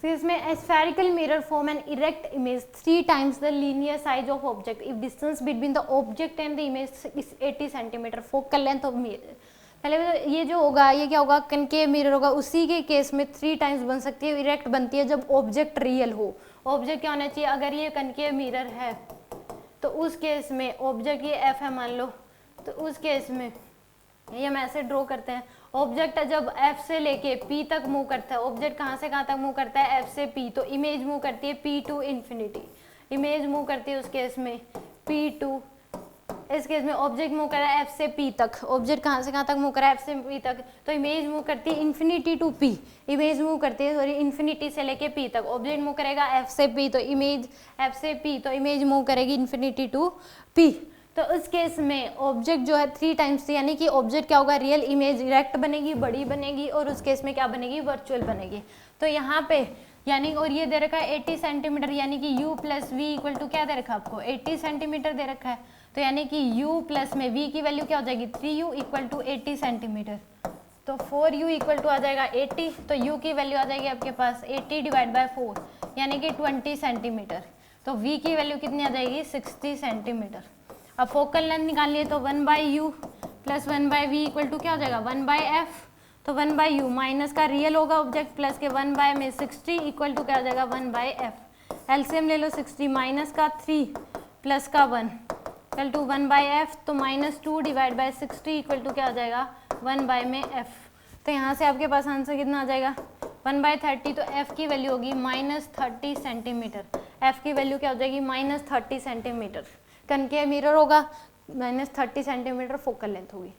इसमें spherical mirror form an erect image 3 times the linear size of object if distance between the object and the image is 80 centimetre. Focal length of mirror, पहले ये जो होगा ये क्या होगा, concave mirror होगा, उसी के केस में 3 times बन सकती है, इरेक्ट बनती है जब ऑब्जेक्ट रियल हो। ऑब्जेक्ट क्या होना चाहिए, अगर ये कनकेव मिरर है तो उस केस में ऑब्जेक्ट ये एफ है मान लो, तो उस केस में ये हम ऐसे ड्रॉ करते हैं, ऑब्जेक्ट जब एफ से लेके पी तक मूव करता है, ऑब्जेक्ट कहाँ से कहाँ तक मूव करता है, एफ से पी, तो इमेज मूव करती है P to infinity, image move करती है उस केस में पी टू, इस केस में ऑब्जेक्ट मूव कर रहा है एफ से पी तक, ऑब्जेक्ट कहाँ से कहाँ तक मूव कर रहा है, एफ से पी तक, तो इमेज मूव करती है infinity to P, image move करती है सॉरी इन्फिनिटी से लेके पी तक, ऑब्जेक्ट मूव करेगा एफ से पी, तो इमेज एफ से पी, तो इमेज मूव करेगी इन्फिनिटी टू पी। तो उस केस में ऑब्जेक्ट जो है 3 times, यानी कि ऑब्जेक्ट क्या होगा, रियल इमेज इरेक्ट बनेगी, बड़ी बनेगी, और उस केस में क्या बनेगी, वर्चुअल बनेगी। तो यहाँ पे यानी, और ये दे रखा है 80 सेंटीमीटर, यानी कि u plus v equal to क्या दे रखा है आपको, 80 सेंटीमीटर दे रखा है, तो यानी कि u प्लस में v की वैल्यू क्या हो जाएगी, 3u इक्वल टू 80 सेंटीमीटर, तो 4u इक्वल टू आ जाएगा 80, तो u की वैल्यू आ जाएगी आपके पास 80 डिवाइड बाय 4 यानी कि 20 सेंटीमीटर, तो v की वैल्यू कितनी आ जाएगी, 60 सेंटीमीटर। अब फोकल लेंथ निकालनी है तो 1/u plus 1/v equal to क्या हो जाएगा, 1/f, तो 1/u माइनस का रियल होगा ऑब्जेक्ट प्लस के 1/ में 60 इक्वल टू क्या हो जाएगा 1/f। एलसीएम ले लो, 60 माइनस का 3 प्लस का 1 इक्वल टू 1/f, तो -2 डिवाइड बाय 60 इक्वल टू क्या हो जाएगा 1/ में f। तो यहाँ से आपके पास आंसर कितना आ जाएगा 1/30, तो f की वैल्यू होगी -30 सेंटीमीटर, f की वैल्यू क्या हो जाएगी -30 सेंटीमीटर। कनकेव मिरर होगा, -30 सेंटीमीटर फोकल लेंथ होगी।